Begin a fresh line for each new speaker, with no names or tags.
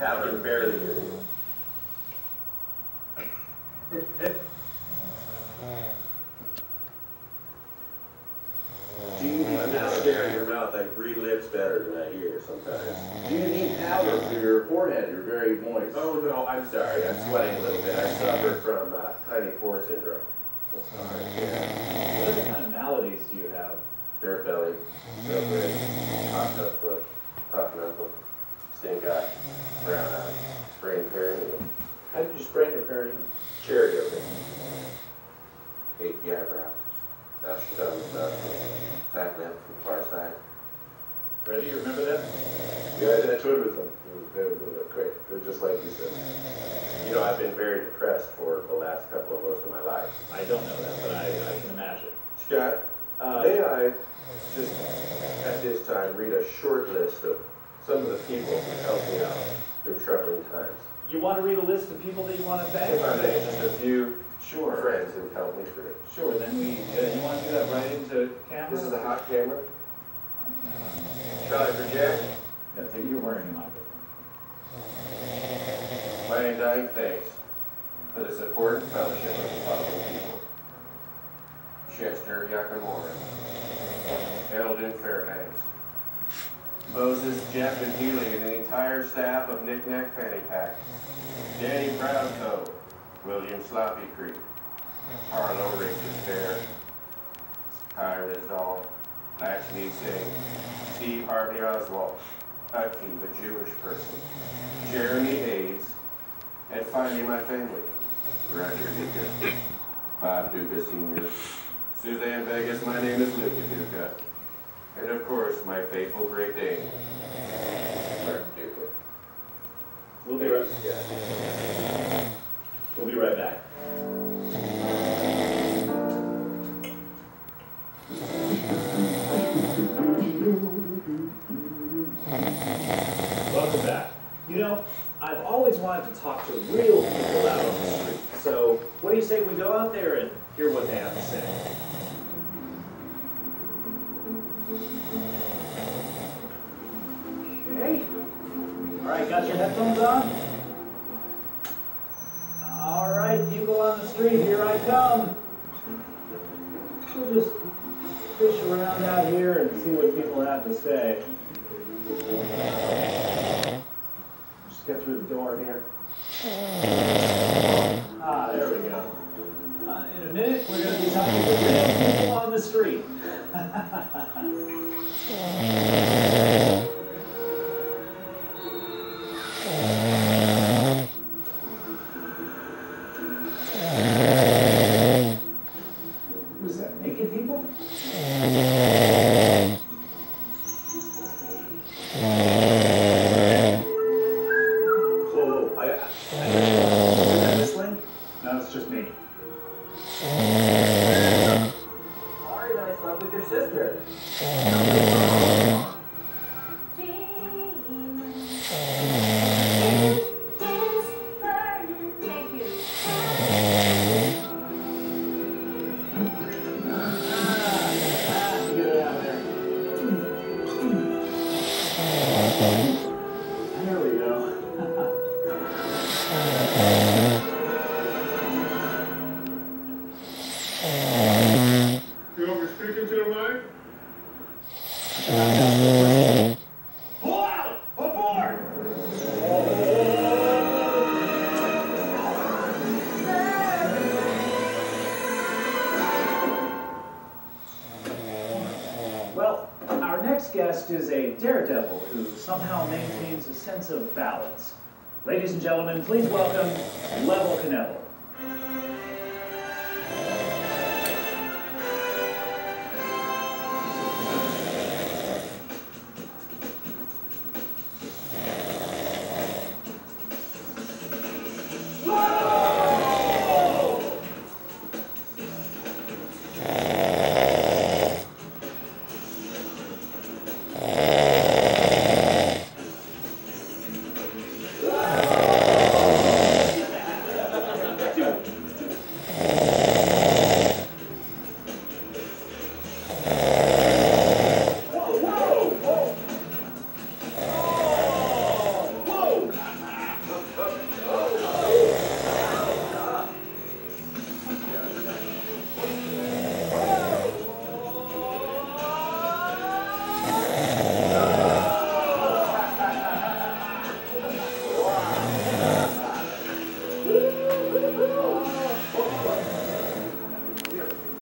I can barely hear you. I'm not staring your mouth. I read lips better than I hear sometimes.
Do you need powder for your forehead? You're very moist.
Oh no, I'm sorry. I'm sweating a little bit. I suffer from tiny pore syndrome.
So sorry.
Yeah.
What other kind of maladies do you have?
Dirt belly, no grid, hot nut foot, tough knuckle, stink eye, brown eye, sprained perineum,
How did you sprain your perineum?
cherry open, achy eyebrows, dashed thumbs, fat lip from far side.
Ready? You remember that?
Yeah, I toured with them. They were great. They're just like you said.
You know, I've been very depressed for the last couple of most of my life.
I don't know that, but I can imagine.
Scott, may I just at this time read a short list of some of the people who helped me out through troubling times?
You want to read a list of people that you want to thank?
If I may, just a few
Sure.
friends who've helped me through.
Sure, then you want to do that right into camera?
This is a hot camera. Shall I project?
Yeah, so you're wearing a microphone.
My undying thanks for the support and fellowship of the following people: Chester Yakamura, Eldon Fairbanks, Moses, Jeff, and Healy, and the entire staff of Knick Knack Fanny Pack, Danny Proudco, William Sloppy Creek, Harlow Racing Fair, Kai Rizal, Lakshmi Singh, Steve Harvey Oswald, Akeem, a Jewish person, Jeremy Hayes, and finally my family, Roger Duca, Bob Duca Sr., Suzanne Vegas, my name is Luca Duca, and of course my faithful Great Dane, Mark Duca.
We'll be right back. Welcome back. You know, I've always wanted to talk to real people out on the street. So, what do you say we go out there and hear what they have to say? Okay. All right, got your headphones on? All right, people on the street, here I come. We'll just fish around out here and see what people have to say. Just get through the door here. Ah, there we go. In a minute, we're going to be talking to real people on the street. Who's that, naked people? Whoa, is that whistling? No, it's just me.
Sorry that I slept with your sister.
There we go.
You over speaking to the mic?
Pull out! Aboard! Well, our next guest is a daredevil who somehow maintains a sense of balance. Ladies and gentlemen, please welcome Level Knevel.